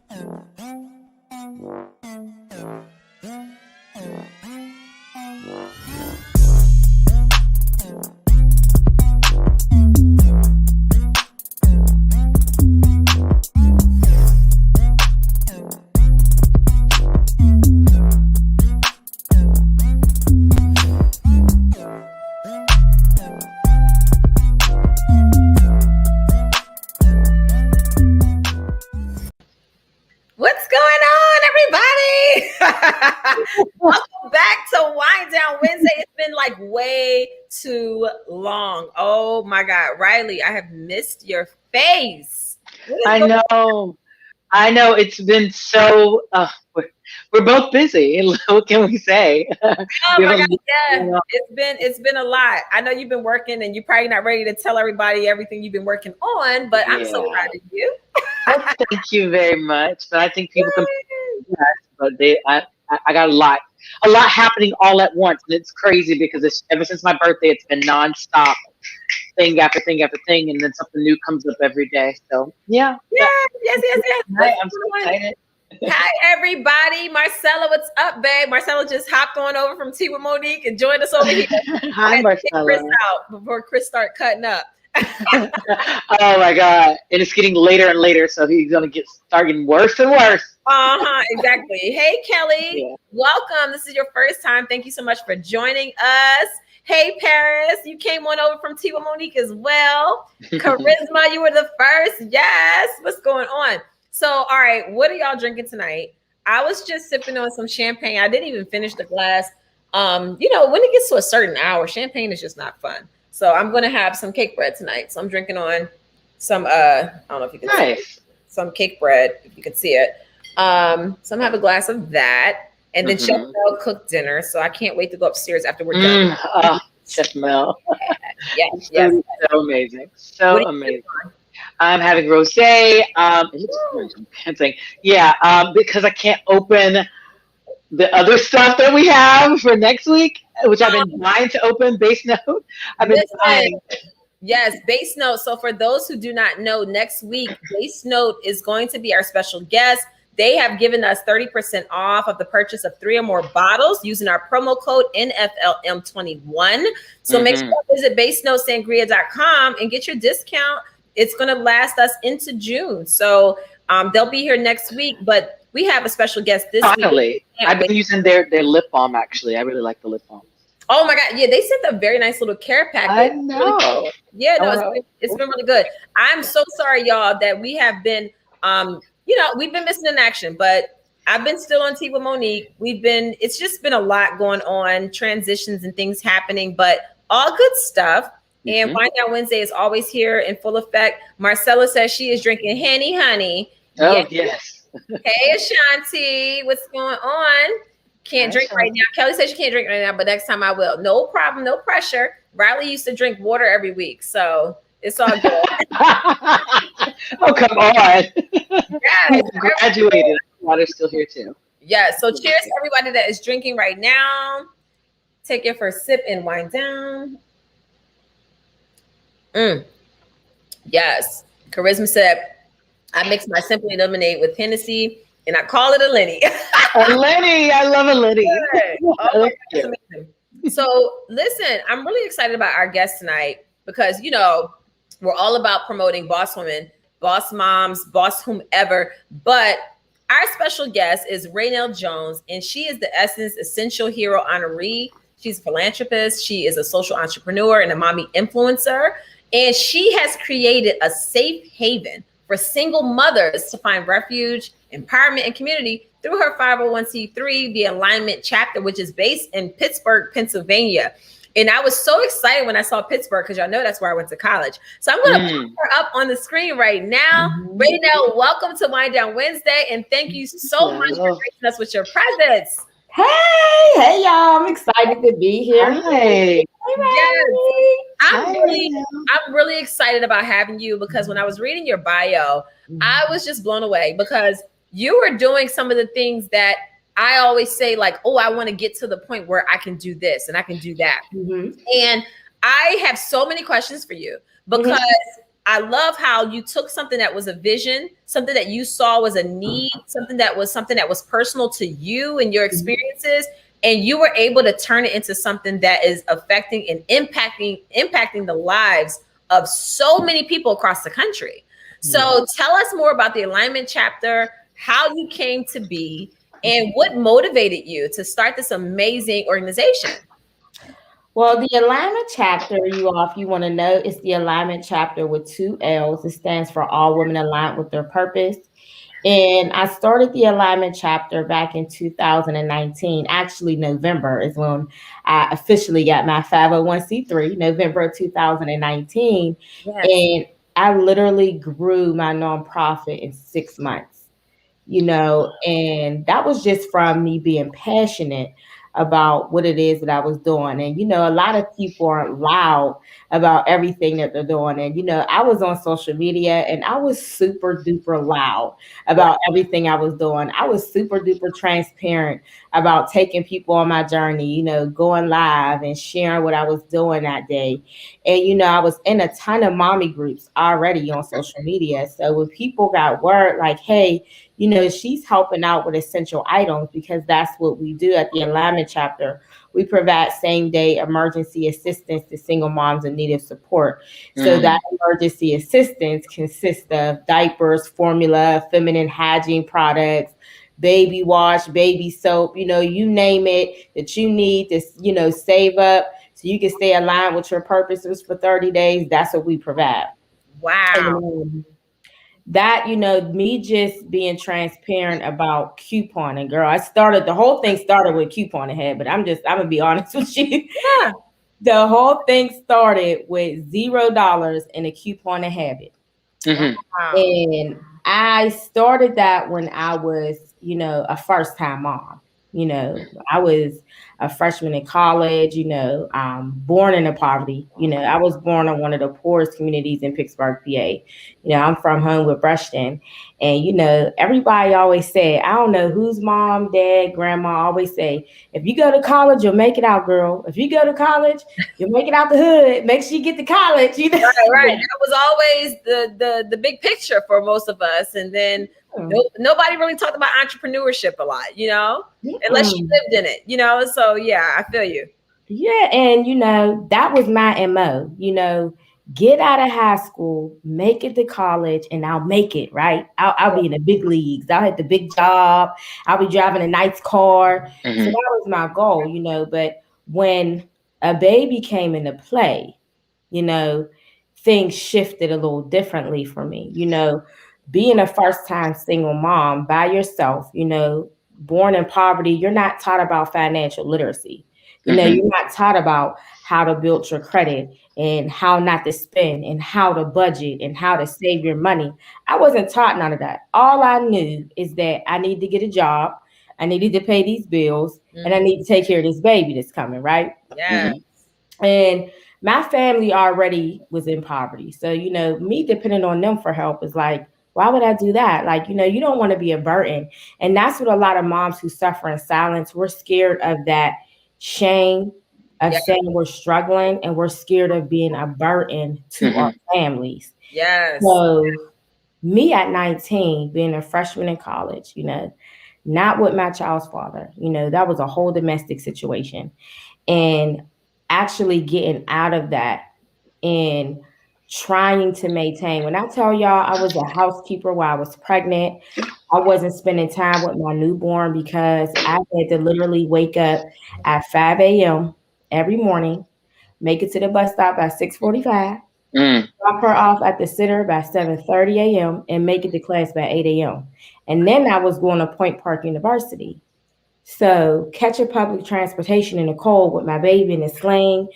What's going on, everybody? Welcome back to Wind Down Wednesday. It's been like way too long. Oh my God, Riley, I have missed your face. I know. It's been so. We're both busy. What can we say? Oh my God, yeah, it's been a lot. I know you've been working, and you're probably not ready to tell everybody everything you've been working on. But I'm so proud of you. Well, thank you very much. But I think people can. But I got a lot happening all at once, and it's crazy because ever since my birthday, it's been nonstop, thing after thing after thing, and then something new comes up every day. So yes. I'm so excited. Hi everybody, Marcella, what's up, babe? Marcella just hopped on over from Tea with Monique and joined us over here. Hi, Marcella. Chris out before Chris start cutting up. Oh my God! And it's getting later and later, so he's gonna start getting worse and worse. Exactly. Hey, Kelly, welcome. This is your first time. Thank you so much for joining us. Hey, Paris, you came on over from Tea with Monique as well. Charisma, you were the first. Yes. What's going on? So, all right, what are y'all drinking tonight? I was just sipping on some champagne. I didn't even finish the glass. When it gets to a certain hour, champagne is just not fun. So I'm going to have some cake bread tonight. So I'm drinking on some, I don't know if you can see it, some cake bread, if you can see it. So I'm going to have a glass of that. And then Chef Mel cooked dinner. So I can't wait to go upstairs after we're done. Chef Mel. Yes. So amazing. So amazing. I'm having rosé. Because I can't open the other stuff that we have for next week, which I've been trying to open. Base Note. I've been trying. Yes, Base Note. So for those who do not know, next week, Base Note is going to be our special guest. They have given us 30% off of the purchase of 3 or more bottles using our promo code NFLM21. So make sure you visit basenotesangria.com and get your discount. It's going to last us into June. So they'll be here next week, but we have a special guest this week. I've been using their lip balm, actually. I really like the lip balm. Oh my God. Yeah, they sent a very nice little care package. I know. It's been really good. I'm so sorry, y'all, that we have been, we've been missing in action, but I've been still on Tea with Monique. It's just been a lot going on, transitions and things happening, but all good stuff. And Wind Down Wednesday is always here in full effect. Marcella says she is drinking Henny Honey. Oh, yes. Hey, Ashanti, what's going on? Can't drink right now. Kelly says she can't drink right now, but next time I will. No problem, no pressure. Riley used to drink water every week, so it's all good. Oh, come on. Yes, graduated. Water's still here too. Yeah, so cheers to everybody that is drinking right now. Take your first sip and wind down. Yes. Charisma said, I mix my Simply Lemonade with Hennessy and I call it a Lenny. A Lenny. I love a Lenny. Oh, that's amazing. So listen, I'm really excited about our guest tonight because, we're all about promoting boss women, boss moms, boss whomever. But our special guest is Raynelle Jones, and she is the Essence Essential Hero Honoree. She's a philanthropist. She is a social entrepreneur and a mommy influencer. And she has created a safe haven for single mothers to find refuge, empowerment, and community through her 501c3, the Allignment Chapter, which is based in Pittsburgh, Pennsylvania. And I was so excited when I saw Pittsburgh because y'all know that's where I went to college. So I'm going to put her up on the screen right now. Raynelle, welcome to Wind Down Wednesday. And thank you so much for gracing us with your presence. Hey, y'all. I'm excited to be here. Hi. Yes. I'm really excited about having you because when I was reading your bio, I was just blown away because you were doing some of the things that I always say, like, oh, I want to get to the point where I can do this and I can do that. And I have so many questions for you because I love how you took something that was a vision, something that you saw was a need, something that was personal to you and your experiences, and you were able to turn it into something that is affecting and impacting the lives of so many people across the country. So tell us more about the Allignment Chapter, how you came to be, and what motivated you to start this amazing organization. Well, the Allignment Chapter, if you want to know, it's the Allignment Chapter with 2 L's. It stands for All Women Aligned with Their Purpose. And I started the Allignment Chapter back in 2019. Actually, November is when I officially got my 501c3, November of 2019. Yes. And I literally grew my nonprofit in 6 months, and that was just from me being passionate about what it is that I was doing. And, a lot of people aren't loud about everything that they're doing. And, I was on social media and I was super duper loud about everything I was doing. I was super duper transparent about taking people on my journey, going live and sharing what I was doing that day. And, I was in a ton of mommy groups already on social media. So when people got word like, hey, she's helping out with essential items, because that's what we do at the Allignment Chapter. We provide same-day emergency assistance to single moms in need of support. So that emergency assistance consists of diapers, formula, feminine hygiene products, baby wash, baby soap, you name it that you need to, save up so you can stay aligned with your purposes for 30 days. That's what we provide. Wow. And, that, me just being transparent about couponing, girl. The whole thing started with couponing head, but I'm gonna be honest with you. Yeah. The whole thing started with $0 in a couponing habit. Mm-hmm. Wow. And I started that when I was, a first time mom. I was a freshman in college, born into poverty. I was born in one of the poorest communities in Pittsburgh, PA. I'm from Homewood, Brushton. And, everybody always say, I don't know whose mom, dad, grandma always say, if you go to college, you'll make it out, girl. If you go to college, you'll make it out the hood. Make sure you get to college. Right. That was always the big picture for most of us. And then nobody really talked about entrepreneurship a lot, unless you lived in it, so yeah, I feel you. Yeah. And, that was my MO, get out of high school, make it to college, and I'll make it, right? I'll be in the big leagues. I'll hit the big job. I'll be driving a nice car. So that was my goal, but when a baby came into play, things shifted a little differently for me, being a first time single mom by yourself, born in poverty, you're not taught about financial literacy. You're not taught about how to build your credit and how not to spend and how to budget and how to save your money. I wasn't taught none of that. All I knew is that I need to get a job. I needed to pay these bills and I need to take care of this baby that's coming, right? Yeah. And my family already was in poverty. So, me depending on them for help is like, why would I do that? Like, you don't want to be a burden. And that's what a lot of moms who suffer in silence, we're scared of that shame of saying we're struggling, and we're scared of being a burden to our families. Yes. So me at 19, being a freshman in college, not with my child's father, that was a whole domestic situation. And actually getting out of that and trying to maintain. When I tell y'all I was a housekeeper while I was pregnant, I wasn't spending time with my newborn because I had to literally wake up at 5 a.m. every morning, make it to the bus stop by 6:45, drop her off at the center by 7:30 a.m., and make it to class by 8 a.m. And then I was going to Point Park University. So catching public transportation in the cold with my baby in a sling,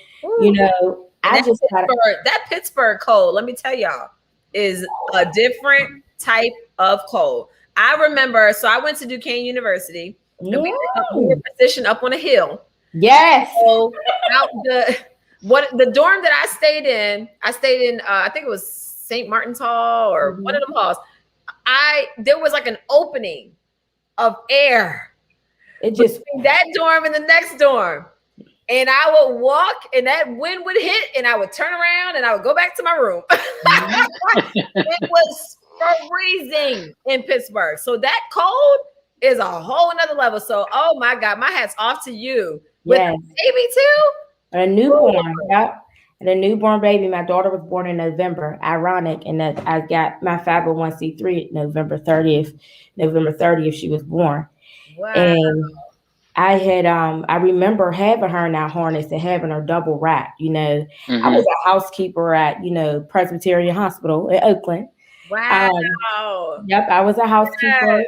that Pittsburgh cold, let me tell y'all, is a different type of cold. I remember, so I went to Duquesne University. And we were positioned up on a hill. Yes. So the dorm that I stayed in, I think it was St. Martin's Hall or one of them halls. There was like an opening of air. It just between that dorm and the next dorm. and I would walk and that wind would hit and I would turn around and I would go back to my room. It was freezing in Pittsburgh. So that cold is a whole nother level. So, oh my God, my hat's off to you. With Yes. baby too? A newborn. Yep. And a newborn baby. My daughter was born in November. Ironic. And that I got my 501c3 November 30th. November 30th, she was born. Wow. And I remember having her in that harness and having her double wrapped, you know. I was a housekeeper at, you know, Presbyterian Hospital in Oakland. Wow. Yep, I was a housekeeper,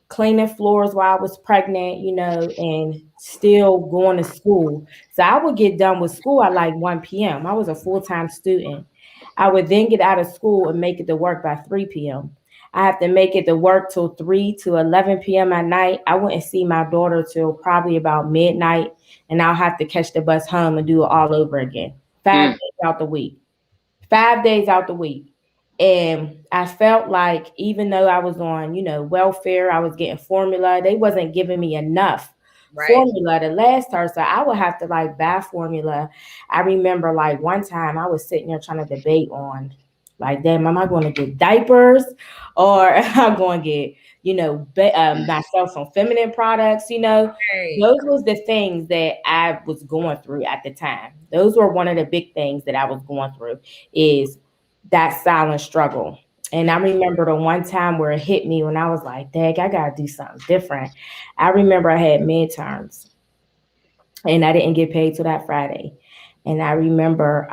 cleaning floors while I was pregnant, you know, and still going to school. So I would get done with school at like 1 p.m. I was a full-time student. I would then get out of school and make it to work by 3 p.m. I have to make it to work till 3 to 11 p.m. at night. I wouldn't see my daughter till probably about midnight, and I'll have to catch the bus home and do it all over again. 5 days out the week. 5 days out the week. And I felt like even though I was on, you know, welfare, I was getting formula, they wasn't giving me enough formula to last her. So I would have to like buy formula. I remember like one time I was sitting there trying to debate on like, damn, am I going to get diapers or am I going to get, you know, myself some feminine products, you know? Those was the things that I was going through at the time. Those were one of the big things that I was going through is that silent struggle. And I remember the one time where it hit me when I was like, dang, I got to do something different. I remember I had midterms and I didn't get paid till that Friday. And I remember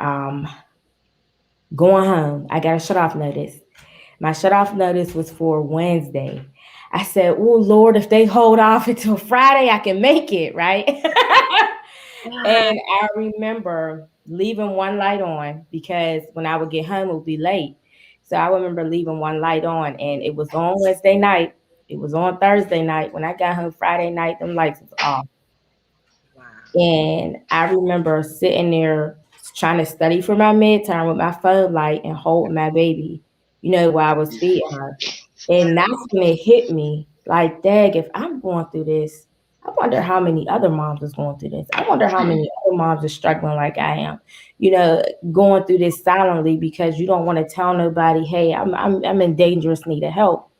going home. I got a shut-off notice. My shut-off notice was for Wednesday. I said, oh, Lord, if they hold off until Friday, I can make it, right? And I remember leaving one light on because when I would get home, it would be late. So I remember leaving one light on, and it was on Wednesday night. It was on Thursday night. When I got home Friday night, them lights was off. Wow. And I remember sitting there trying to study for my midterm with my phone light and holding my baby, you know, while I was feeding her. And that's when it hit me, like, dang, if I'm going through this, I wonder how many other moms is going through this. I wonder how many other moms are struggling like I am, you know, going through this silently because you don't want to tell nobody, hey, I'm in dangerous need of help.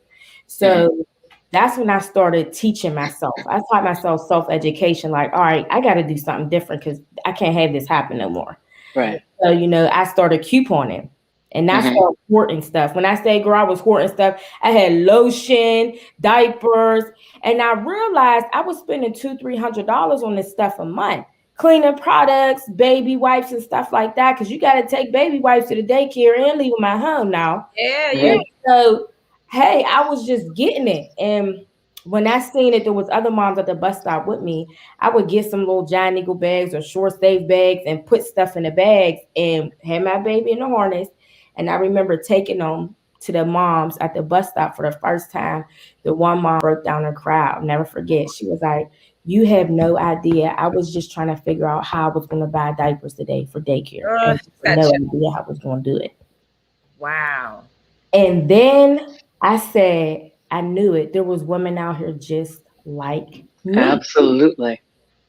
So that's when I started teaching myself. I taught myself self-education, like, all right, I got to do something different because I can't have this happen no more. Right. So, you know, I started couponing. And that's all hoarding stuff. When I say, girl, I was hoarding stuff, I had lotion, diapers, and I realized I was spending $200-300 on this stuff a month. Cleaning products, baby wipes, and stuff like that. Because you got to take baby wipes to the daycare and leave them at home now. Yeah. So, hey, I was just getting it. And when I seen it, there was other moms at the bus stop with me. I would get some little Giant Eagle bags or short stave bags and put stuff in the bags and had my baby in the harness. And I remember taking them to the moms at the bus stop for the first time. The one mom broke down and cried. I'll never forget. She was like, you have no idea. I was just trying to figure out how I was going to buy diapers today for daycare. And no idea how I was going to do it. Wow. And then I said, I knew it. There was women out here just like me. Absolutely.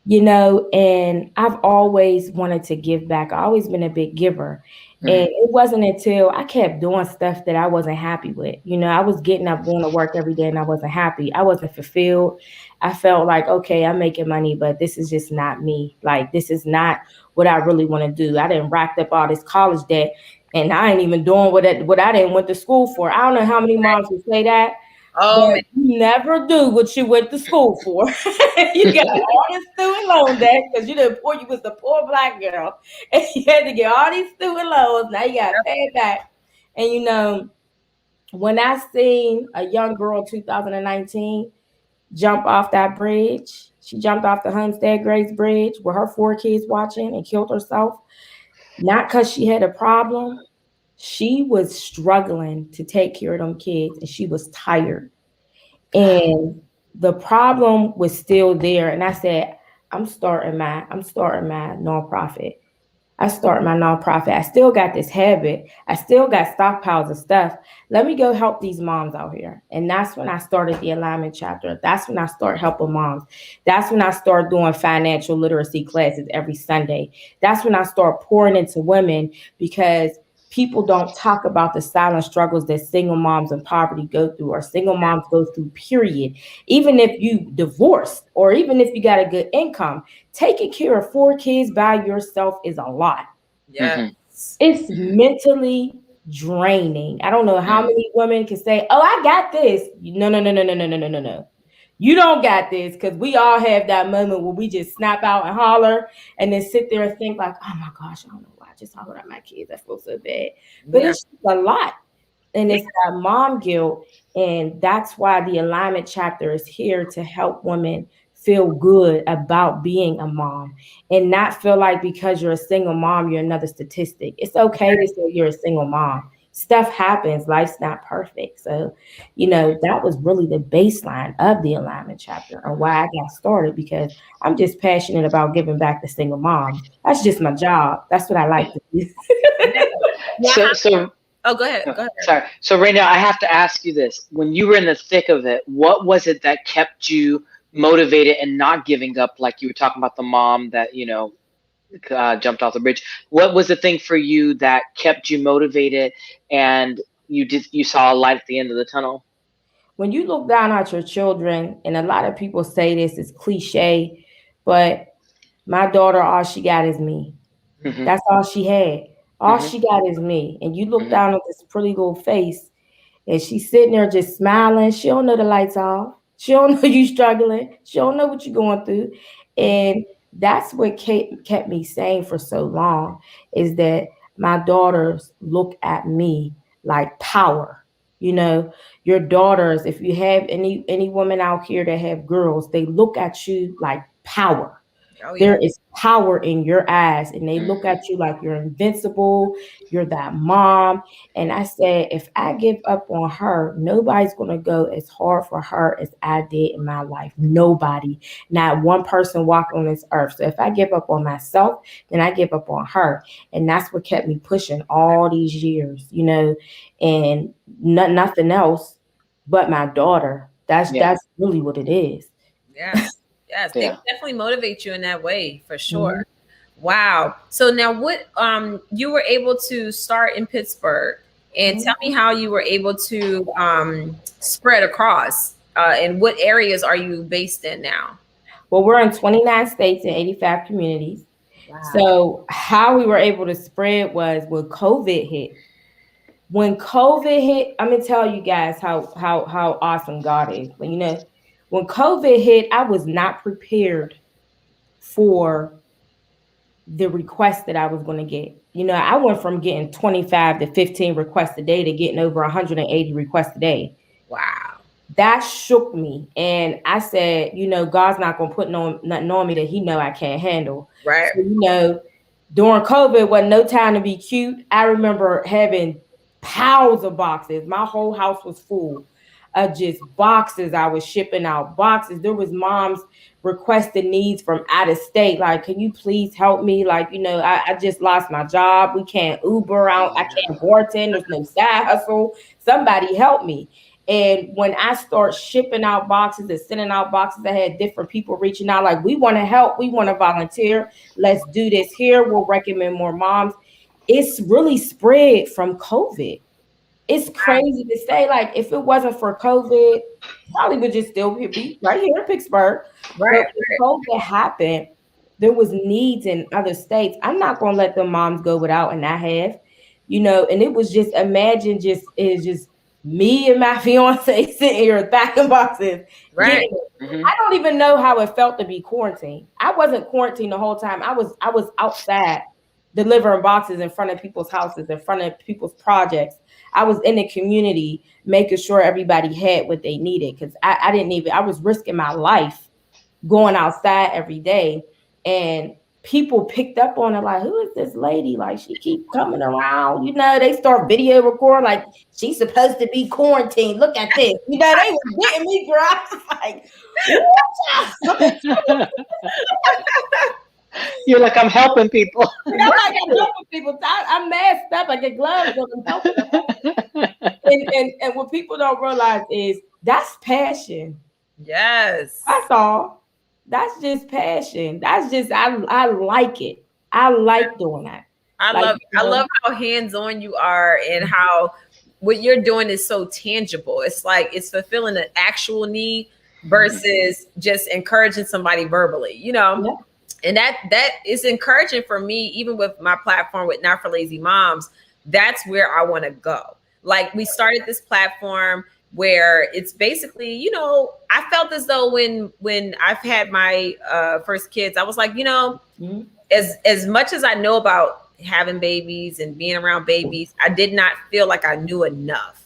You know, and I've always wanted to give back. I've always been a big giver. And it wasn't until I kept doing stuff that I wasn't happy with. You know, I was getting up, going to work every day and I wasn't happy. I wasn't fulfilled. I felt like, okay, I'm making money, but this is just not me. Like, this is not what I really want to do. I didn't racked up all this college debt and I ain't even doing what I didn't went to school for. I don't know how many moms would say that. Oh, you never do what you went to school for. You got all this student loan debt because you was the poor Black girl, and you had to get all these student loans. Now you got to pay it back. And you know, when I seen a young girl in 2019 jump off that bridge, she jumped off the Homestead Grace Bridge with her 4 kids watching and killed herself. Not because she had a problem. She was struggling to take care of them kids and she was tired. And the problem was still there. And I said, I'm starting my nonprofit. I started my nonprofit. I still got this habit. I still got stockpiles of stuff. Let me go help these moms out here. And that's when I started the Allignment Chapter. That's when I started helping moms. That's when I started doing financial literacy classes every Sunday. That's when I started pouring into women, because people don't talk about the silent struggles that single moms in poverty go through, or single moms go through, period. Even if you divorced, or even if you got a good income, taking care of 4 kids by yourself is a lot. Yeah. It's mentally draining. I don't know how many women can say, "Oh, I got this." No, no, no, no, no, no, no, no, no, no. You don't got this, because we all have that moment where we just snap out and holler, and then sit there and think like, "Oh my gosh, I don't know why I just hollered at my kids. I feel so bad." But it's just a lot. And it's that mom guilt. And that's why the Alignment Chapter is here to help women feel good about being a mom, and not feel like because you're a single mom, you're another statistic. It's okay to say you're a single mom. Stuff happens. Life's not perfect. So, that was really the baseline of the Alignment Chapter, and why I got started, because I'm just passionate about giving back to single moms. That's just my job. That's what I like to do. Oh, go ahead. Go ahead. Sorry. So Raynelle, I have to ask you this. When you were in the thick of it, what was it that kept you motivated and not giving up? Like you were talking about the mom that, jumped off the bridge. What was the thing for you that kept you motivated and you saw a light at the end of the tunnel? When you look down at your children, and a lot of people say this is cliche, but my daughter, all she got is me. Mm-hmm. That's all she had. All she got is me. And you look down at this pretty little face, and she's sitting there just smiling. She don't know the lights off. She don't know you struggling. She don't know what you're going through. And that's what kept me sane for so long, is that my daughters look at me like power. Your daughters, if you have any woman out here that have girls, they look at you like power. Oh, yeah. There is power in your eyes, and they look at you like you're invincible. You're that mom. And I said, if I give up on her, nobody's going to go as hard for her as I did in my life. Nobody, not one person walking on this earth. So if I give up on myself, then I give up on her. And that's what kept me pushing all these years, and nothing else but my daughter. That's really what it is. Yes. They definitely motivate you in that way, for sure. Wow. So now what, you were able to start in Pittsburgh, and tell me how you were able to spread across, and what areas are you based in now? Well, we're in 29 states and 85 communities. Wow. So how we were able to spread was when COVID hit. When COVID hit, I'm gonna tell you guys how awesome God is. But when COVID hit, I was not prepared for the requests that I was going to get. I went from getting 25 to 15 requests a day to getting over 180 requests a day. Wow. That shook me. And I said, God's not going to put nothing on me that he know I can't handle. Right. So, during COVID, wasn't no time to be cute. I remember having piles of boxes. My whole house was full of just boxes. I was shipping out boxes. There was moms requesting needs from out of state. Like, can you please help me? Like, I just lost my job. We can't Uber out. I can't bartend. There's no side hustle. Somebody help me. And when I start shipping out boxes and sending out boxes, I had different people reaching out like, we want to help. We want to volunteer. Let's do this here. We'll recommend more moms. It's really spread from COVID. It's crazy to say, like, if it wasn't for COVID, probably would just still be right here in Pittsburgh. Right. But when COVID happened, there was needs in other states. I'm not going to let the moms go without, and I have, and it was just, imagine it's just me and my fiance sitting here packing boxes. Right. I don't even know how it felt to be quarantined. I wasn't quarantined the whole time. I was outside delivering boxes in front of people's houses, in front of people's projects. I was in the community making sure everybody had what they needed, because I was risking my life going outside every day. And people picked up on it like, who is this lady? Like, she keep coming around. They start video recording like she's supposed to be quarantined. Look at this. They were getting me, girl. I was like, You're like, I'm helping people. I'm like, I'm helping people. I'm masked up. I get gloves, but I'm helping them. And what people don't realize is that's passion. Yes. That's all. That's just passion. That's just I like it. I like doing that. I love how hands-on you are and how what you're doing is so tangible. It's like it's fulfilling an actual need versus just encouraging somebody verbally, Yeah. And that is encouraging for me, even with my platform with Not for Lazy Moms. That's where I want to go. Like we started this platform where it's basically, I felt as though when I've had my first kids, I was like, as much as I know about having babies and being around babies, I did not feel like I knew enough.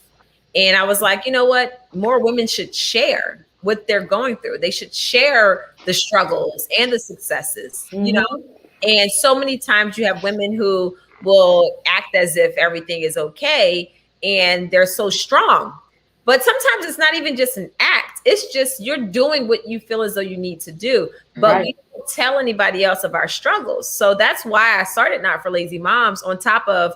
And I was like, you know what? More women should share what they're going through. They should share the struggles and the successes, And so many times you have women who will act as if everything is okay and they're so strong. But sometimes it's not even just an act. It's just you're doing what you feel as though you need to do. But we don't tell anybody else of our struggles. So that's why I started Not for Lazy Moms. On top of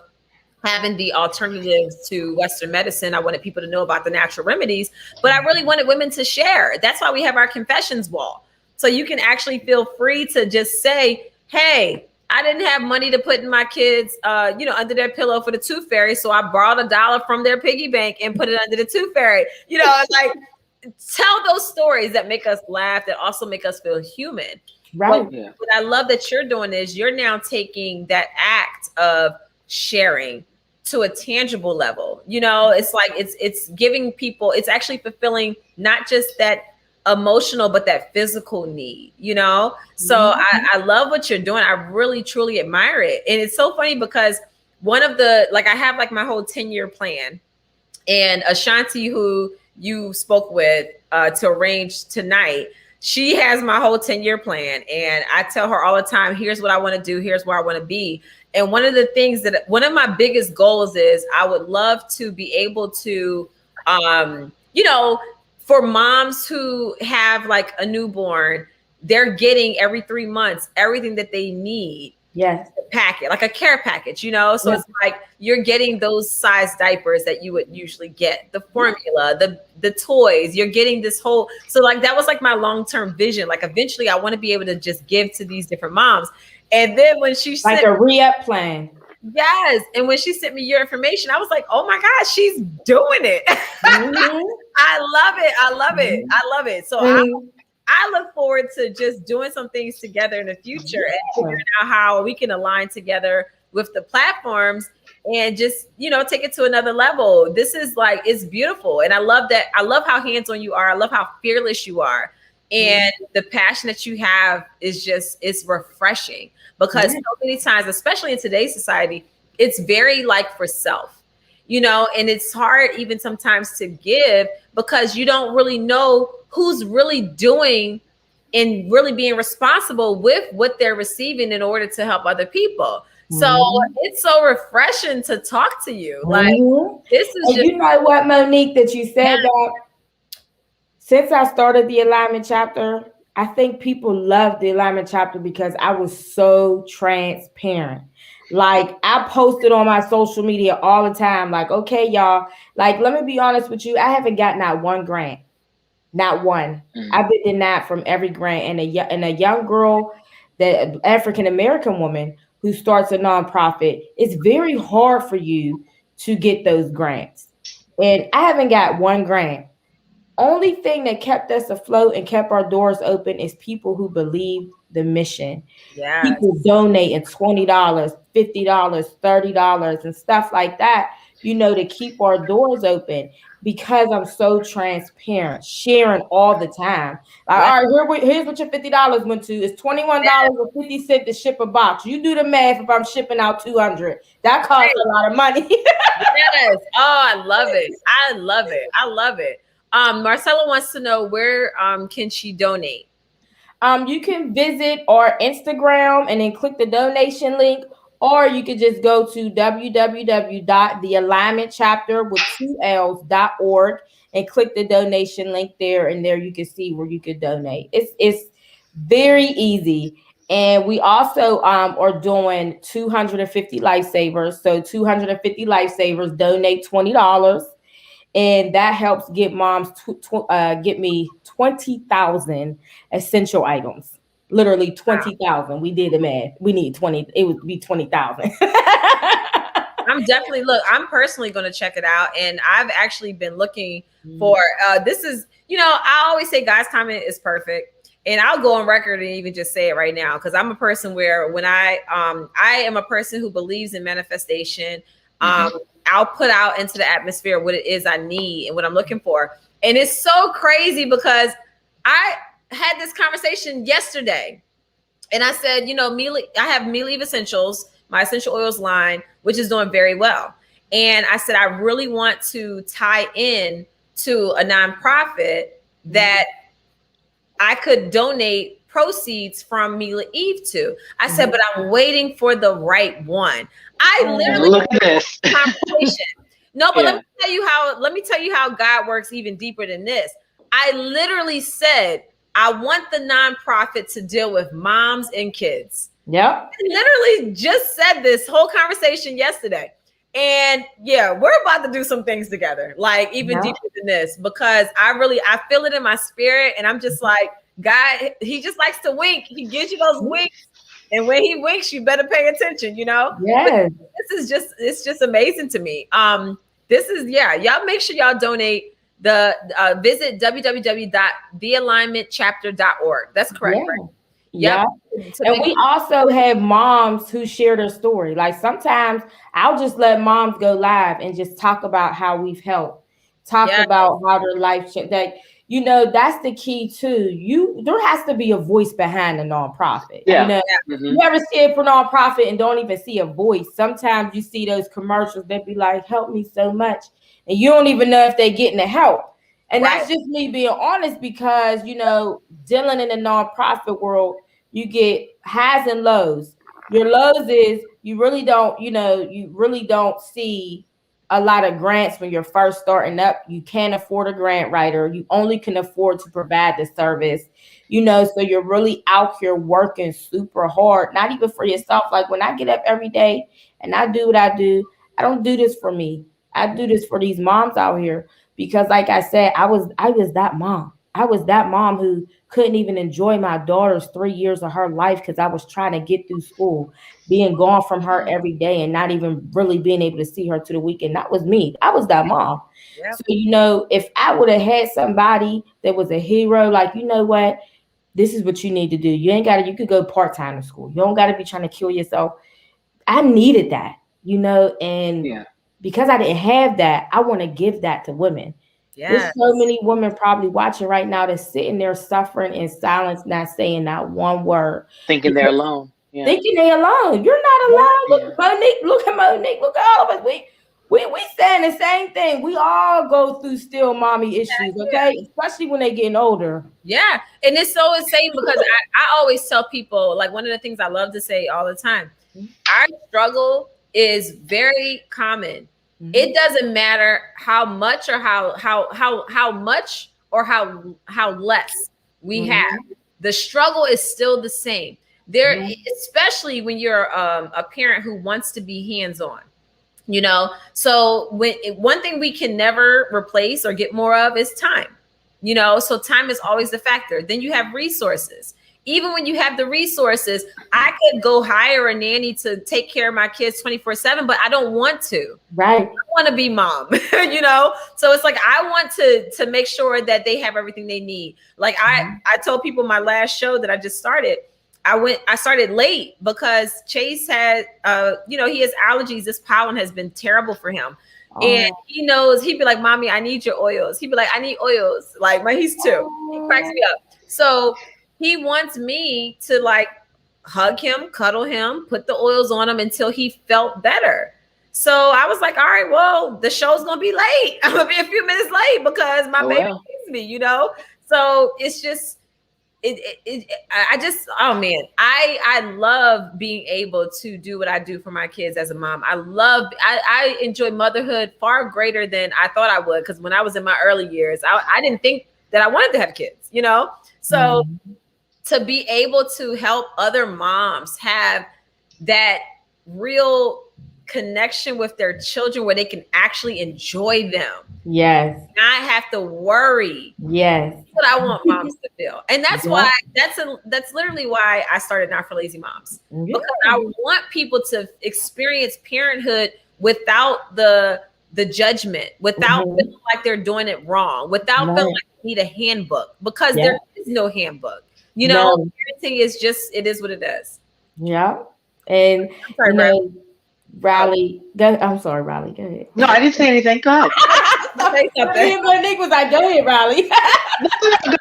having the alternatives to Western medicine, I wanted people to know about the natural remedies. But I really wanted women to share. That's why we have our confessions wall. So you can actually feel free to just say, hey, I didn't have money to put in my kids, under their pillow for the tooth fairy. So I borrowed $1 from their piggy bank and put it under the tooth fairy. Like tell those stories that make us laugh, that also make us feel human. Right. What I love that you're doing is you're now taking that act of sharing to a tangible level. It's like it's giving people, it's actually fulfilling not just that emotional but that physical need, so I love what you're doing. I really truly admire it. And it's so funny because one of the I have my whole 10-year plan, and Ashanti, who you spoke with to arrange tonight, she has my whole 10-year plan, and I tell her all the time, here's what I want to do, here's where I want to be. And one of the things one of my biggest goals is I would love to be able to for moms who have a newborn, they're getting every 3 months everything that they need. Yes. Packet, like a care package, So it's like you're getting those size diapers that you would usually get, the formula, the toys. You're getting this whole. So that was my long-term vision. Eventually, I want to be able to just give to these different moms. And then when she sent a re-up plan. Yes. And when she sent me your information, I was like, oh my gosh, she's doing it. I love it. I love it. I love it. So I look forward to just doing some things together in the future and figuring out how we can align together with the platforms and just, take it to another level. This is it's beautiful. And I love that. I love how hands-on you are. I love how fearless you are. And the passion that you have is it's refreshing, because so many times, especially in today's society, it's very for self, and it's hard even sometimes to give because you don't really know who's really doing and really being responsible with what they're receiving in order to help other people. So it's so refreshing to talk to you. This is and you know what, Monique, that you said that since I started the Allignment Chapter, I think people love the Allignment Chapter because I was so transparent. I posted on my social media all the time, okay, y'all, let me be honest with you. I haven't gotten not one grant, not one. I've been denied from every grant. And a young girl, the African-American woman who starts a nonprofit, it's very hard for you to get those grants. And I haven't got one grant. Only thing that kept us afloat and kept our doors open is people who believe the mission. Yes. People donating $20, $50, $30 and stuff like that, to keep our doors open, because I'm so transparent, sharing all the time. All right, here's what your $50 went to. It's $21.50 to ship a box. You do the math. If I'm shipping out 200, that costs a lot of money. Yes. Oh, I love it. I love it. I love it. Marcella wants to know where can she donate? You can visit our Instagram and then click the donation link, or you could just go to www.thealignmentchapter.org and click the donation link there, and there you can see where you could donate. It's very easy. And we also are doing 250 lifesavers. So 250 lifesavers donate $20, and that helps get moms get me 20,000 essential items. Literally 20,000. We did the math. We need 20. It would be 20,000. I'm personally going to check it out. And I've actually been looking for, this is, I always say God's timing is perfect. And I'll go on record and even just say it right now, because I'm a person where when I am a person who believes in manifestation. I'll put out into the atmosphere what it is I need and what I'm looking for. And it's so crazy because I had this conversation yesterday, and I said, I have Me Leave Essentials, my essential oils line, which is doing very well. And I said, I really want to tie in to a nonprofit that I could donate proceeds from Me Leave to. I said, but I'm waiting for the right one. I literally look at this conversation. No, but let me tell you how God works even deeper than this. I literally said, I want the nonprofit to deal with moms and kids. Yep. I literally just said this whole conversation yesterday. And yeah, we're about to do some things together, like even deeper than this, because I feel it in my spirit. And I'm just like, God, he just likes to wink. He gives you those winks. And when he winks, you better pay attention, Yes. It's just amazing to me. Y'all make sure y'all donate. Visit www.thealignmentchapter.org. That's correct, right? Yeah. And we also have moms who share their story. Like sometimes I'll just let moms go live and just talk about how we've helped, about how their life changed. That's the key too. There has to be a voice behind a nonprofit. You ever see it for nonprofit and don't even see a voice? Sometimes you see those commercials that be like, help me so much. And you don't even know if they're getting the help. And that's just me being honest, because, dealing in the nonprofit world, you get highs and lows. Your lows is you really don't see a lot of grants when you're first starting up. You can't afford a grant writer. You only can afford to provide the service, so you're really out here working super hard, not even for yourself. Like when I get up every day and I do what I do, I don't do this for me. I do this for these moms out here, because like I said, I was that mom. I was that mom who couldn't even enjoy my daughter's 3 years of her life because I was trying to get through school, being gone from her every day and not even really being able to see her to the weekend. That was me. I was that mom. Yep. So, if I would have had somebody that was a hero, like, what, this is what you need to do. You could go part-time to school. You don't got to be trying to kill yourself. I needed that, and because I didn't have that, I want to give that to women. There's so many women probably watching right now that's sitting there suffering in silence, not saying not one word. Thinking they're alone. Yeah. Thinking they're alone. You're not alone. Look, Monique, look at all of us. We saying the same thing. We all go through still mommy issues, okay? Especially when they're getting older. Yeah. And it's so insane because I always tell people, like one of the things I love to say all the time, our struggle is very common. It doesn't matter how much or how much or how less we have. The struggle is still the same. There, especially when you're a parent who wants to be hands-on. So one thing we can never replace or get more of is time. So time is always the factor. Then you have resources. Even when you have the resources, I could go hire a nanny to take care of my kids 24/7, but I don't want to. Right. I want to be mom, So it's like, I want to make sure that they have everything they need. Like I told people my last show that I just started, I started late because Chase had, he has allergies. This pollen has been terrible for him. Oh. And he knows, he'd be like, Mommy, I need your oils. He'd be like, I need oils. Like he's 2. He cracks me up. So he wants me to like hug him, cuddle him, put the oils on him until he felt better. So I was like, all right, well, the show's going to be late. I'm going to be a few minutes late because my baby needs me, So it's just, I love being able to do what I do for my kids as a mom. I enjoy motherhood far greater than I thought I would. Because when I was in my early years, I didn't think that I wanted to have kids, So to be able to help other moms have that real connection with their children where they can actually enjoy them. Yes. Not have to worry. Yes. That's what I want moms to feel. And that's why that's literally why I started Not for Lazy Moms. Because I want people to experience parenthood without the judgment, without feeling like they're doing it wrong, without feeling like they need a handbook, because there is no handbook. You know, parenting is just, it is what it is. Yeah. And sorry, you know, Riley, I'm sorry, Riley, go ahead. No, I didn't say anything. Go ahead. Say something. Nick was like, go ahead, Riley. Go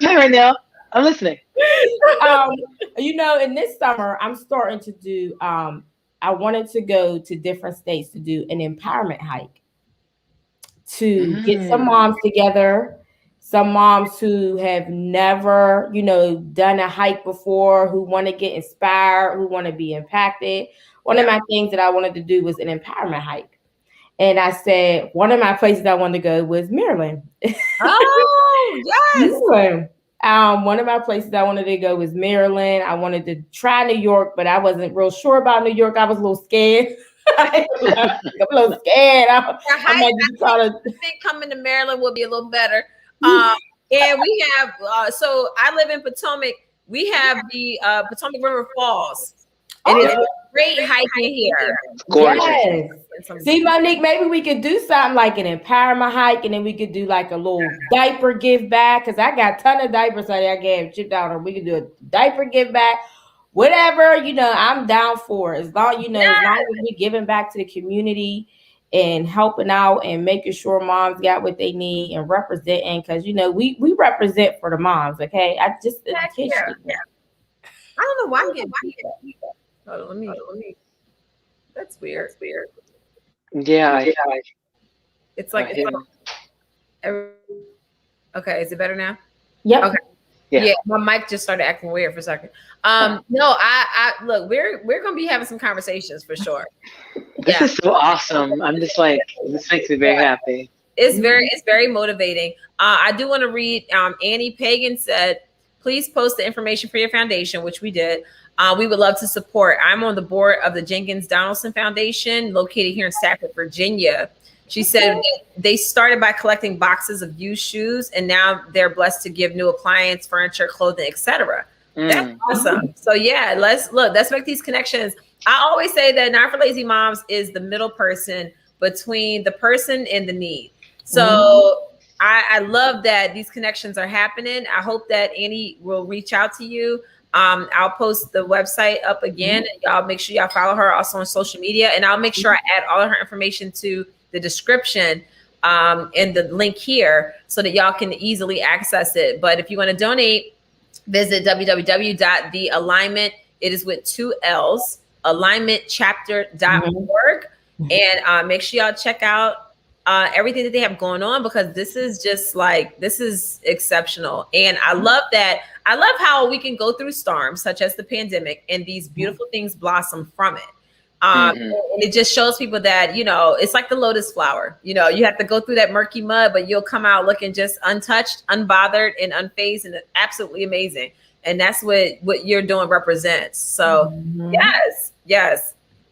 ahead, Raynelle. I'm listening. You know, in this summer, I'm starting to do, I wanted to go to different states to do an empowerment hike to get some moms together, some moms who have never, you know, done a hike before, who want to get inspired, who want to be impacted. One of my things that I wanted to do was an empowerment hike. And I said, one of my places I wanted to go was Maryland. Oh, yes. One of my places I wanted to go was Maryland. I wanted to try New York, but I wasn't real sure about New York. I was a little scared. I'm a little scared. I think coming to Maryland will be a little better. And we have, so I live in Potomac. We have the Potomac River Falls. And it's great hiking here. Yes. See, Monique, maybe we could do something like an empowerment hike, and then we could do like a little diaper give back, because I got a ton of diapers that I gave chipped out, or we could do a diaper give back. Whatever, you know, I'm down for it. As long, you know, as long as we're giving back to the community and helping out and making sure moms got what they need and representing, because, you know, we represent for the moms, okay? I just I don't know why I'm getting hold on, let me. That's weird. Yeah. It's like okay. Is it better now? Yeah. Okay. Yeah. My mic just started acting weird for a second. No, I look. We're gonna be having some conversations for sure. This is so awesome. I'm just like, this makes me very happy. It's very motivating. I do want to read. Annie Pagan said, "Please post the information for your foundation," which we did. We would love to support. I'm on the board of the Jenkins Donaldson Foundation, located here in Stafford, Virginia. She said they started by collecting boxes of used shoes, and now they're blessed to give new appliance, furniture, clothing, etc. That's awesome. So yeah, let's make these connections. I always say that Not for Lazy Moms is the middle person between the person and the need. So I love that these connections are happening. I hope that Annie will reach out to you. I'll post the website up again, and y'all make sure y'all follow her also on social media, and I'll make sure I add all of her information to the description and the link here so that y'all can easily access it. But if you want to donate, visit www.thealignment, it is with 2 L's, alignmentchapter.org, and make sure y'all check out everything that they have going on, because this is just like, this is exceptional. And I love that. I love how we can go through storms such as the pandemic and these beautiful things blossom from it. And it just shows people that, you know, it's like the lotus flower. You know, you have to go through that murky mud, but you'll come out looking just untouched, unbothered, and unfazed, and absolutely amazing. And that's what you're doing represents. So yes.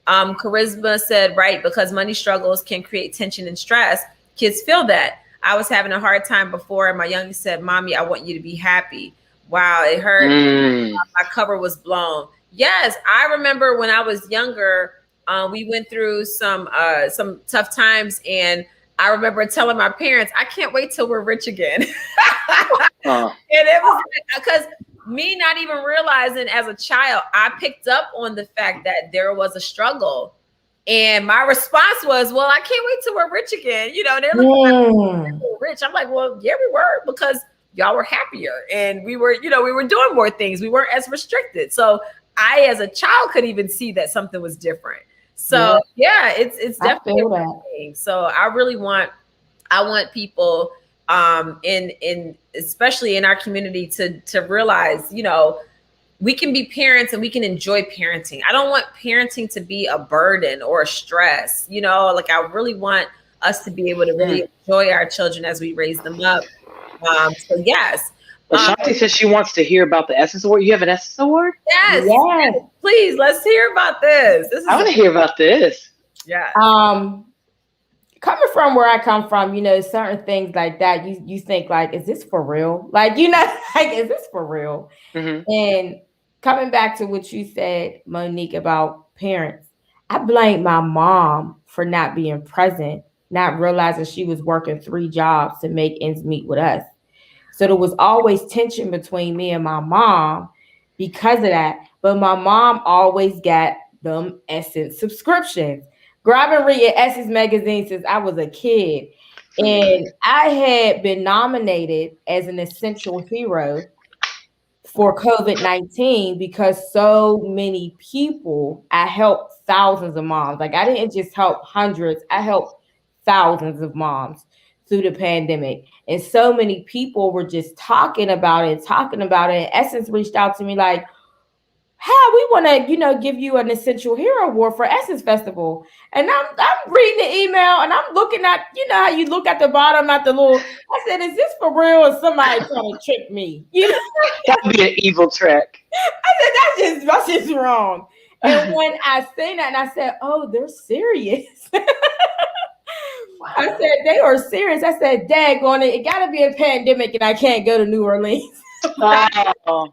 Charisma said, right, because money struggles can create tension and stress. Kids feel that. I was having a hard time before, and my youngest said, "Mommy, I want you to be happy." Wow, it hurt. My cover was blown. Yes, I remember when I was younger, we went through some tough times, and I remember telling my parents, "I can't wait till we're rich again." And it was because me not even realizing as a child, I picked up on the fact that there was a struggle, and my response was, "Well, I can't wait till we're rich again." You know, they're looking like we're rich. I'm like, "Well, yeah, we were, because y'all were happier, and we were, you know, we were doing more things. We weren't as restricted." So I, as a child, could even see that something was different. So yeah, it's definitely a thing. So I want people in especially in our community to realize, you know, we can be parents and we can enjoy parenting. I don't want parenting to be a burden or a stress, you know, like I really want us to be able to really enjoy our children as we raise them up. So yes. Ashanti says she wants to hear about the Essence Award. You have an Essence Award? Yes. Please, let's hear about this. I want to hear about this. Yeah. Coming from where I come from, certain things like that, you think like, is this for real? Like, like, is this for real? Mm-hmm. And coming back to what you said, Monique, about parents, I blame my mom for not being present, not realizing she was working 3 jobs to make ends meet with us. So there was always tension between me and my mom because of that. But my mom always got them Essence subscriptions. I've been reading Essence magazine since I was a kid. And I had been nominated as an essential hero for COVID-19 because so many people, I helped thousands of moms. Like I didn't just help hundreds, I helped thousands of moms through the pandemic. And so many people were just talking about it. And Essence reached out to me like, "How we want to, give you an Essential Hero Award for Essence Festival." And I'm reading the email and I'm looking at, how you look at the bottom, not the little. I said, "Is this for real or somebody trying to trick me?" That would be an evil trick. I said, that's just wrong. And when I say that, and I said, "Oh, they're serious." Wow. I said, "They are serious." I said, "Daggone it, it got to be a pandemic and I can't go to New Orleans." Wow.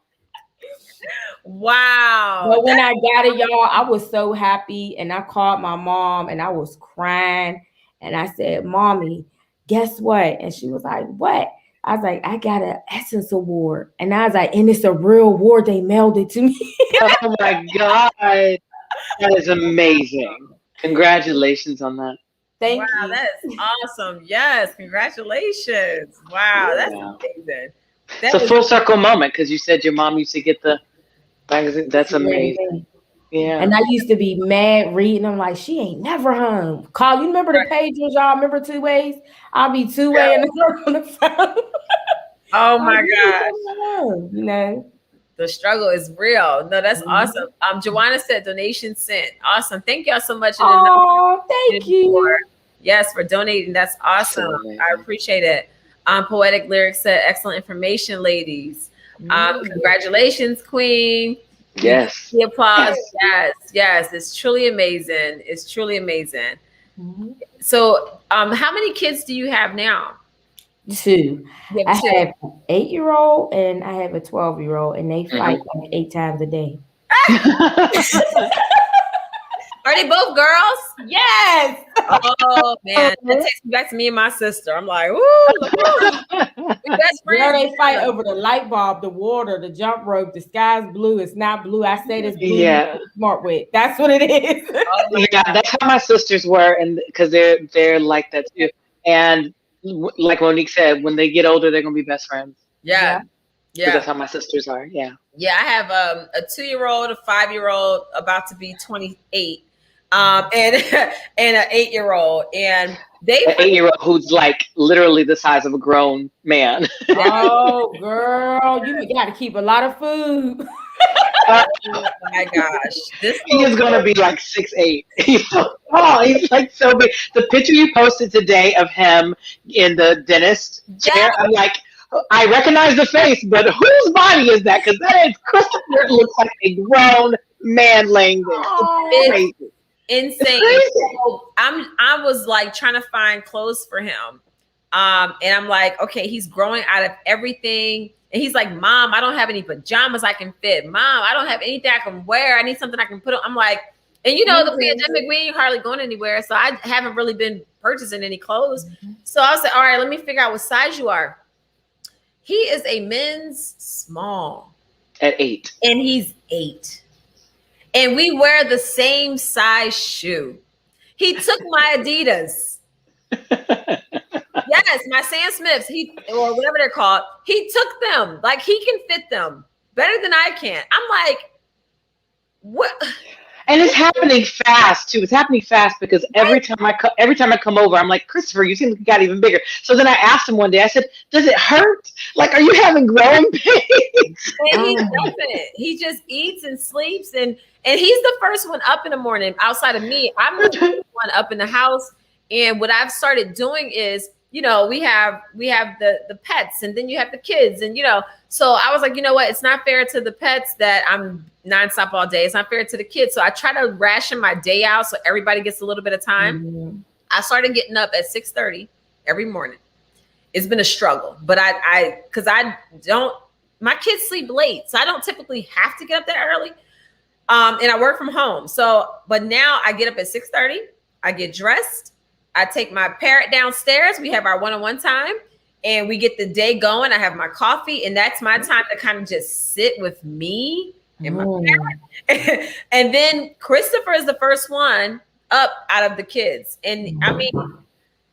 Wow. But when I got it, y'all, I was so happy. And I called my mom and I was crying. And I said, "Mommy, guess what?" And she was like, "What?" I was like, "I got an Essence Award." And I was like, "And it's a real award. They mailed it to me." Oh my God. That is amazing. Congratulations on that. Thank you. Wow, that's awesome. Yes, congratulations. Wow, that's amazing. It's a full circle moment because you said your mom used to get the magazine. That's amazing. Yeah. And I used to be mad reading. I'm like, she ain't never home. Call, you remember the pages, y'all? Remember 2 ways? I'll be 2 way and on the phone. Oh my gosh. The struggle is real. No, that's awesome. Joanna said donation sent. Awesome. Thank y'all so much. Oh, thank you. Yes, for donating. That's awesome. I appreciate it. Poetic Lyrics said, excellent information, ladies. Congratulations, Queen. Yes. The applause. Yes. It's truly amazing. It's truly amazing. So how many kids do you have now? 2. I have an 8-year-old and I have a 12-year-old, and they fight like 8 times a day. Are they both girls? Yes. Oh man, that takes me back to me and my sister. I'm like, ooh, we best friends. Girl, they fight over the light bulb, the water, the jump rope. The sky's blue. It's not blue. I say this blue. Yeah. Smart with. That's what it is. That's how my sisters were, and because they're like that too. And like Monique said, when they get older, they're gonna be best friends. Yeah. That's how my sisters are. Yeah. Yeah, I have a 2-year-old, a 5-year-old, about to be 28, and an 8-year-old, and they an 8-year-old who's like literally the size of a grown man. Oh, girl, you got to keep a lot of food. Oh my gosh, he is gonna be like 6'8". He's so tall. He's like so big. The picture you posted today of him in the dentist chair, I'm like, I recognize the face, but whose body is that? Because that is Christopher. Looks like a grown man laying there. It's crazy. Insane. So I was like trying to find clothes for him, and I'm like, okay, he's growing out of everything. And he's like, "Mom, I don't have any pajamas I can fit. Mom, I don't have anything I can wear. I need something I can put on." I'm like, and the pandemic, we ain't hardly going anywhere. So I haven't really been purchasing any clothes. So I was like, all right, let me figure out what size you are. He is a men's small. At 8. And he's 8. And we wear the same size shoe. He took my Adidas. Yes, my Sam Smiths, or whatever they're called. He took them. Like, he can fit them better than I can. I'm like, what? And it's happening fast too. It's happening fast because every time I come over, I'm like, Christopher, you seem like you got even bigger. So then I asked him one day, I said, "Does it hurt? Like, are you having growing pains?" And he doesn't. He just eats and sleeps, and he's the first one up in the morning outside of me. I'm the one up in the house. And what I've started doing is, you know, we have the pets, and then you have the kids, and, you know, so I was like, you know what? It's not fair to the pets that I'm nonstop all day. It's not fair to the kids. So I try to ration my day out so everybody gets a little bit of time. Mm-hmm. I started getting up at 6:30 every morning. It's been a struggle, but my kids sleep late, so I don't typically have to get up that early. And I work from home. So, but now I get up at 6:30, I get dressed, I take my parrot downstairs. We have our one-on-one time and we get the day going. I have my coffee, and that's my time to kind of just sit with me and my parrot. And then Christopher is the first one up out of the kids. And I mean,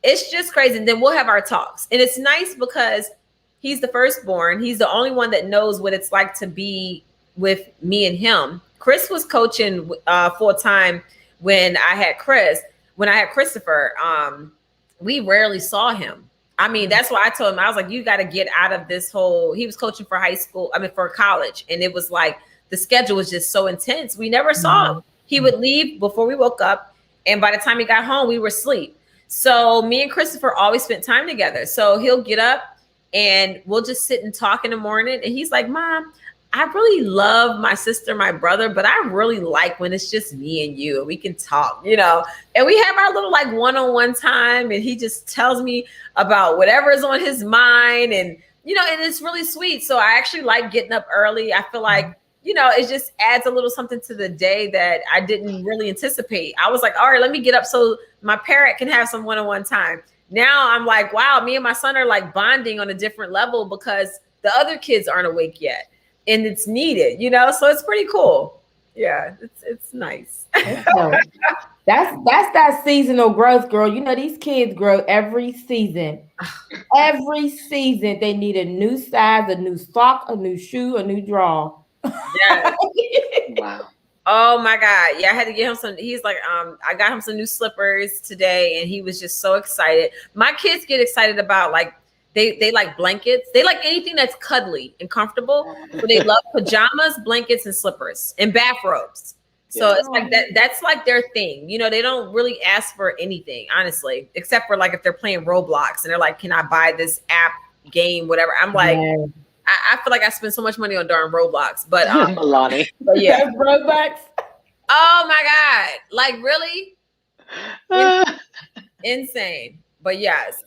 it's just crazy. And then we'll have our talks. And it's nice because he's the firstborn. He's the only one that knows what it's like to be with me and him. Chris was coaching full time when I had Christopher. We rarely saw him. I mean, that's why I told him, I was like, you got to get out of this whole, he was coaching for for college. And it was like, the schedule was just so intense. We never saw him. He would leave before we woke up. And by the time he got home, we were asleep. So me and Christopher always spent time together. So he'll get up and we'll just sit and talk in the morning. And he's like, Mom, I really love my sister, my brother, but I really like when it's just me and you and we can talk, you know, and we have our little like one-on-one time, and he just tells me about whatever is on his mind, and, you know, and it's really sweet. So I actually like getting up early. I feel like, you know, it just adds a little something to the day that I didn't really anticipate. I was like, all right, let me get up so my parent can have some one-on-one time. Now I'm like, wow, me and my son are like bonding on a different level because the other kids aren't awake yet. And it's needed, you know, so it's pretty cool. Yeah, it's nice. That's that seasonal growth, girl. You know, these kids grow every season. Every season they need a new size, a new sock, a new shoe, a new draw. Yeah. Wow. Oh my God. Yeah, I had to get him some. He's like, I got him some new slippers today, and he was just so excited. My kids get excited about like, They like blankets. They like anything that's cuddly and comfortable. So they love pajamas, blankets, and slippers and bathrobes. So it's like that's like their thing. You know, they don't really ask for anything, honestly, except for like if they're playing Roblox and they're like, can I buy this app, game, whatever? I'm like, I feel like I spend so much money on darn Roblox. But Milani. But yeah. Roblox. Oh my God. Like really? Insane. But yes.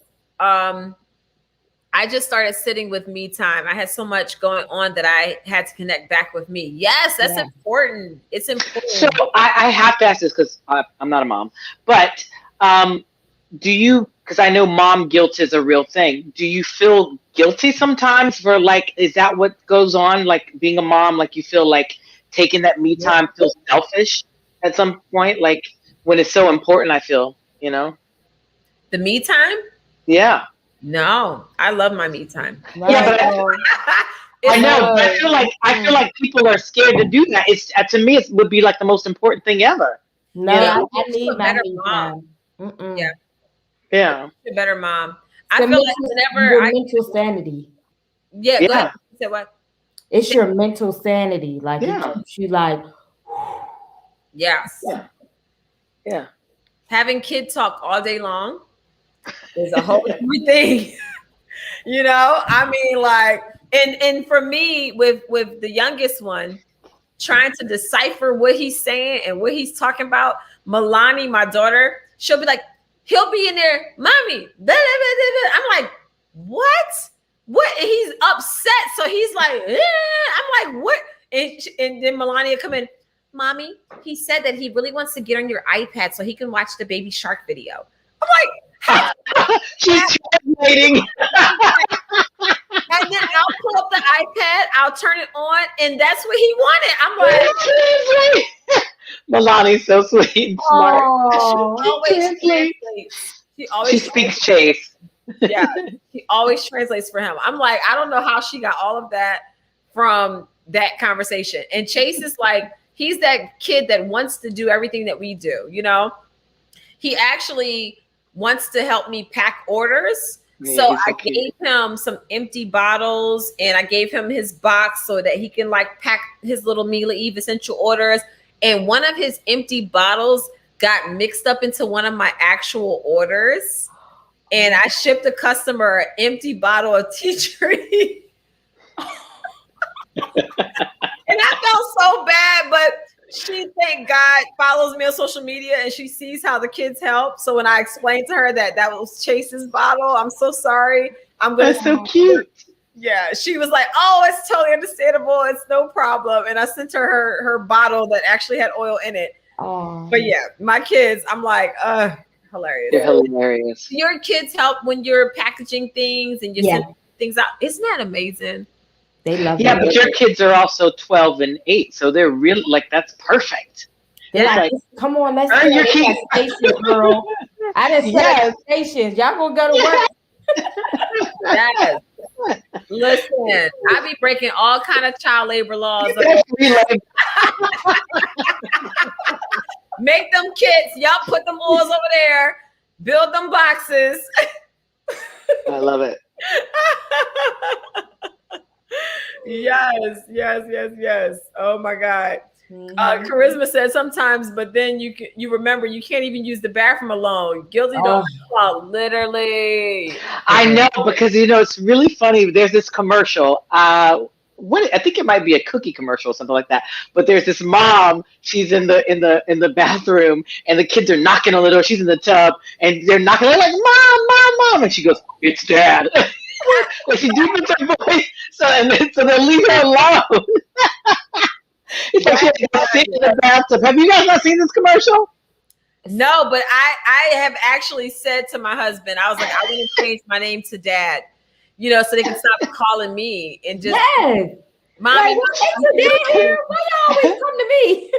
I just started sitting with me time. I had so much going on that I had to connect back with me. Yes, that's important. It's important. So I have to ask this because I'm not a mom, but do you, because I know mom guilt is a real thing. Do you feel guilty sometimes for like, is that what goes on? Like being a mom, like you feel like taking that me time feels selfish at some point? Like when it's so important, I feel, you know? The me time? Yeah. No, I love my me time. Right. Yeah, but I know. But I feel like people are scared to do that. It's to me, it would be like the most important thing ever. No, you know? I need my me time. Yeah. A better mom. I feel like whenever mental sanity. Yeah. Go ahead. You said what? It's your mental sanity. Like it keeps you like. Yes. Yeah. Having kid talk all day long is a whole new thing. You know, I mean, like, and for me, with the youngest one, trying to decipher what he's saying and what he's talking about, Milani, my daughter, she'll be like, he'll be in there, mommy, blah, blah, blah, blah. I'm like, what? And he's upset. So he's like, I'm like, what? And then Milani will come in, mommy, he said that he really wants to get on your iPad so he can watch the Baby Shark video. I'm like, she's translating. And then I'll pull up the iPad, I'll turn it on, and that's what he wanted. I'm like, Milani's so sweet and smart. She speaks Chase. Yeah, she always translates for him. I'm like, I don't know how she got all of that from that conversation. And Chase is like, he's that kid that wants to do everything that we do, you know? He actually wants to help me pack orders. So I gave him some empty bottles and I gave him his box so that he can like pack his little Mila Eve essential orders. And one of his empty bottles got mixed up into one of my actual orders. and I shipped a customer an empty bottle of tea tree. And I felt so bad, but she, thank God, follows me on social media and she sees how the kids help. So when I explained to her that was Chase's bottle, I'm so sorry. That's so cute. Yeah, she was like, "Oh, it's totally understandable. It's no problem." And I sent her bottle that actually had oil in it. Oh. But yeah, my kids, I'm like, hilarious. They're hilarious. Your kids help when you're packaging things and you're sending things out. Isn't that amazing? They love it. But your kids are also 12 and 8, so they're really like, that's perfect. They're like, come on, let's earn your keep, station, girl. I didn't set stations. Y'all gonna go to work. Yes. Listen, I be breaking all kind of child labor laws. Make them kits. Y'all put them oils over there. Build them boxes. I love it. Yes. Oh my God. Charisma said sometimes, but then you remember you can't even use the bathroom alone. Guilty don't fall, literally. I know, because it's really funny. There's this commercial. I think it might be a cookie commercial or something like that. But there's this mom. She's in the bathroom, and the kids are knocking on the door. She's in the tub, and they're knocking. They're like, "Mom!" And she goes, "It's Dad." Like she deepens her voice, so they leave her alone. It's like she sit in the bathtub. Have you guys not seen this commercial? No, but I have actually said to my husband, I was like, I want to change my name to Dad, so they can stop calling me and just Mommy. Like, why you always come to me?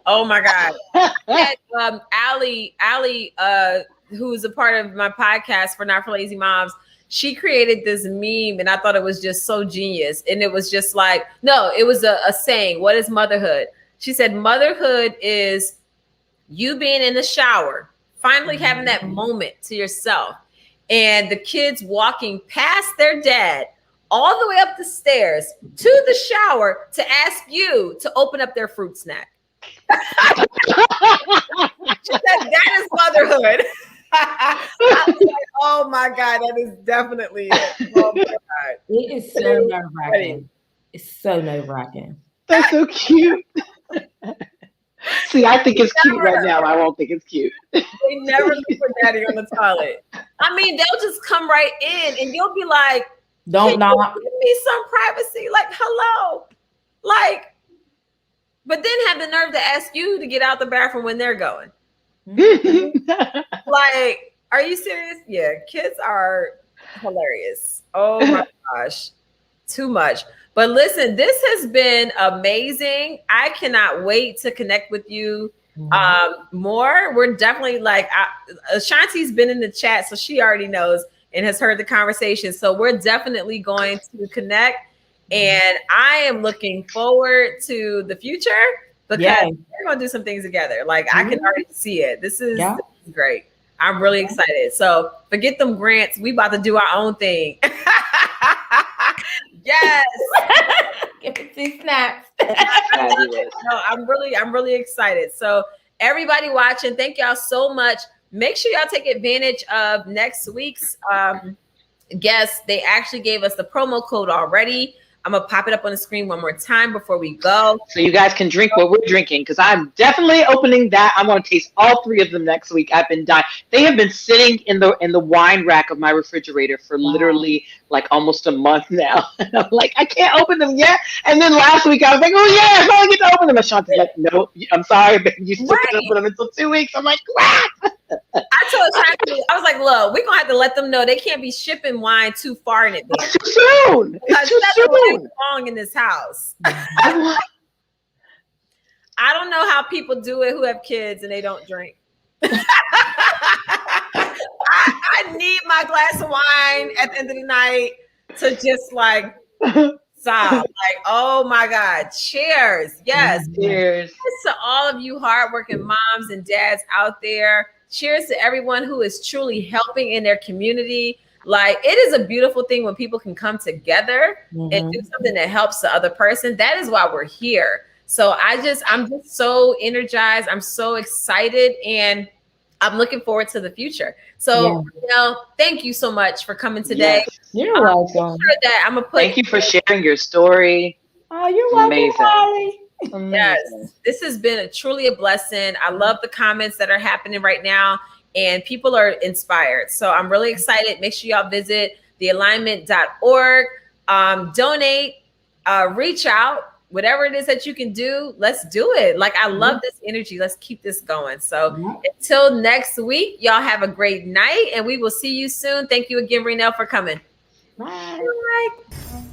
Oh my God. Allie, who's a part of my podcast for Not for Lazy Moms, she created this meme and I thought it was just so genius. And it was just like, no, it was a saying. What is motherhood? She said, motherhood is you being in the shower, finally having that moment to yourself, and the kids walking past their dad all the way up the stairs to the shower to ask you to open up their fruit snack. She said, that is motherhood. I was like, oh my God, that is definitely it. Oh my God. It is so nerve-wracking. It's so nerve-wracking. That's so cute. See, I think it's cute right now. I won't think it's cute. They never leave for Daddy on the toilet. I mean, they'll just come right in and you'll be like, don't knock. Give me some privacy. Like, hello. Like, but then have the nerve to ask you to get out the bathroom when they're going. Like, are you serious? Yeah, kids are hilarious. Oh my gosh, too much. But listen, this has been amazing. I cannot wait to connect with you more. We're definitely like, Ashanti's been in the chat, so she already knows and has heard the conversation. So we're definitely going to connect, and I am looking forward to the future. Because we're gonna do some things together. Like I can already see it. This is great. I'm really excited. So forget them grants. We about to do our own thing. Yes. Give it 2 snaps. No, I'm really excited. So everybody watching, thank y'all so much. Make sure y'all take advantage of next week's guest. They actually gave us the promo code already. I'm going to pop it up on the screen one more time before we go. So you guys can drink what we're drinking, because I'm definitely opening that. I'm going to taste all 3 of them next week. I've been dying. They have been sitting in the wine rack of my refrigerator for literally like almost a month now. And I'm like, I can't open them yet. And then last week I was like, oh yeah, I finally get to open them. And Shanti's like, no, I'm sorry, but you still can't open them until 2 weeks. I'm like, crap. I told Shanti, I was like, look, we're going to have to let them know they can't be shipping wine too far in advance. It's too soon. It's too soon. Wrong in this house. I don't know how people do it who have kids and they don't drink. I need my glass of wine at the end of the night to just like sob. Like, oh my God. Cheers. Yes. Cheers. Cheers to all of you hardworking moms and dads out there. Cheers to everyone who is truly helping in their community. Like, it is a beautiful thing when people can come together and do something that helps the other person. That is why we're here. So I'm just so energized. I'm so excited. And I'm looking forward to the future. So, thank you so much for coming today. Yes. You're welcome. Sure that I'm gonna put. Thank you for sharing your story. Oh, you're welcome, Holly. Yes, this has been truly a blessing. I love the comments that are happening right now, and people are inspired. So I'm really excited. Make sure y'all visit thealignment.org. Donate, reach out. Whatever it is that you can do, let's do it. Like, I love this energy. Let's keep this going. So until next week, y'all have a great night, and we will see you soon. Thank you again, Raynelle, for coming. Bye. Bye.